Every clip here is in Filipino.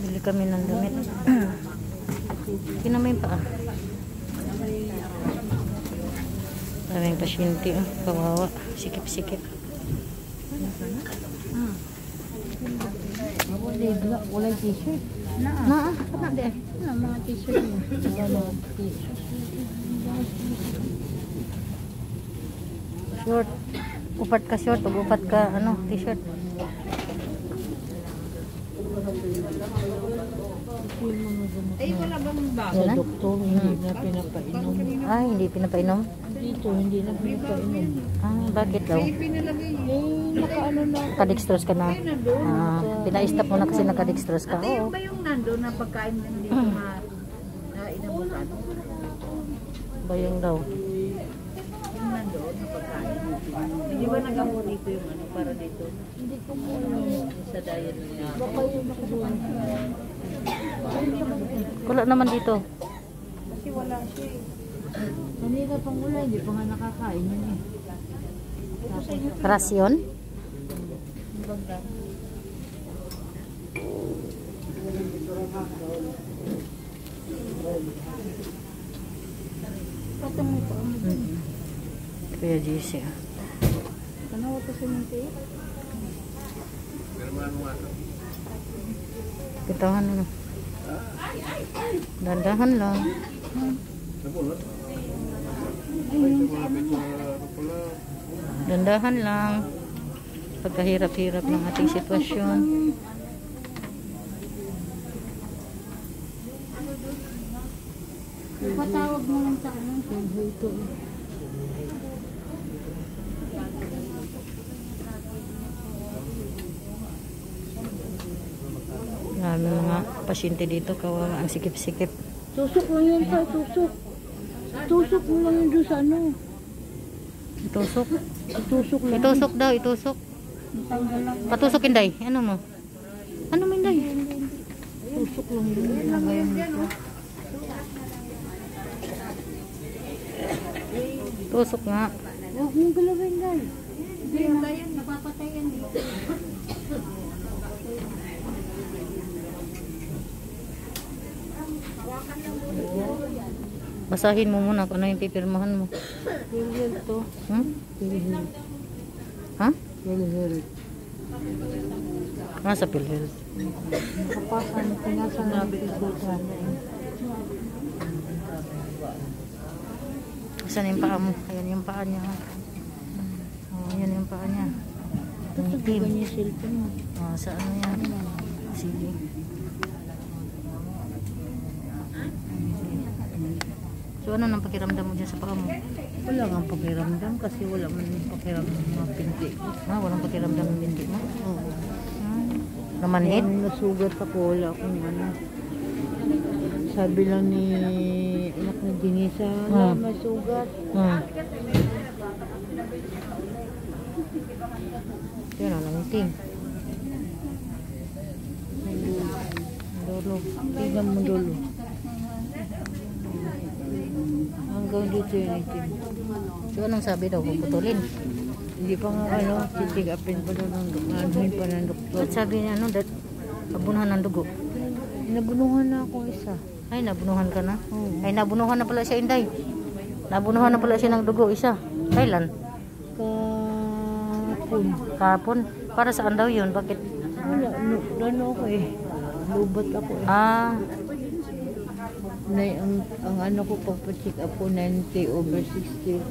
Bili kami ng damit. Kinamay pa. Maraming pasyente. Kawawa. Sikip-sikip. Wala t-shirt. Naa. Kana di. Mga t-shirt. Short. Upat ka short. Upat ka t-shirt. Ay, wala bang bago? Sa doktor, hindi na pinapainom. Ay, hindi pinapainom? Dito, hindi na pinapainom. Bakit daw? Nakaano na. Nakadextrose ka na? Pina-stop mo na kasi nakadextrose ka. Ate, yung ba yung nandun na pagkain na dito na inabutan? Bayong daw. Yung nandun na pagkain. Hindi ba nagamo dito yung para dito? Hindi ko mo sa diet niya. Baka yung nakabuhan. Wala naman dito. Kasi wala siya eh. Kanina pang wala, hindi pa nga nakakain yun eh. Rasyon? Kaya GC. Kanawa to sa minti? Pitahan na. Dandahan lang. Dandahan lang. Pagkahirap-hirap ng ating sitwasyon. Patawag mo lang sa ito. Marami mga pasyente dito, kawawa ang sikip-sikip. Tusok lang yan pa, tusok. Tusok mo lang yun doon sa ano. Itusok? Itusok lang. Itusok daw, itusok. Patusok Inday. Ano mo? Ano mo Inday? Tusok lang yun. Nagayan dito. Tusok nga. Huwag mong galawin lang. Hindi na yan, napapatayan dito. Basahin mo muna kung ano yung pipirmahan mo. Pilhil to. Pilhil. Ha? Pilhil. Nasa PhilHealth. Nakapasa na pinasa na pisutan. Saan yung paa mo? Ayan yung paa niya. Ayan yung paa niya. Tumitim. Ganyan cellphone mo. Sa ano yan? Sige. So ano nang pakiramdam mo dyan sa paa mo? Wala nga pakiramdam kasi wala man pakiramdam mga pinti. Walang pakiramdam ng bindi mo? Oo. Namanhid? Nasugat ako, wala akong ano. Sabi lang ni anak na Denisa, wala masugat. Yun ang nangiting. Dulo. Tignan mo dulo. Hanggang dito yung itim. So anong sabi daw? Puputulin? Hindi pa nga titigapin pa doon anuhin pa ng doktor. Ba't sabi niya nabunuhan ng dugo? Nabunuhan na ako isa. Ay, nabunuhan ka na? Oo. Ay, nabunuhan na pala siya, Inday. Nabunuhan na pala siya ng dugo, isa. Kailan? Kahapon. Kahapon? Para saan daw yun? Bakit? Wala, ano ako eh. Lubat ako eh. Ang ano ko pagpa-check up ko 90/60.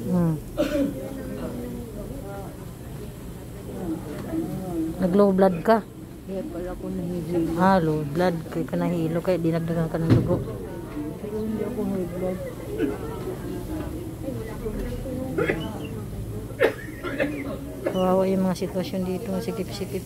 Nag-low blood ka? Kaya pala ako nahihilo. Low blood. Kaya ka nahilo. Kaya dinagdagan ka ng dugo. Pero hindi ako high blood. Kawawa yung mga sitwasyon dito. Sikip-sikip.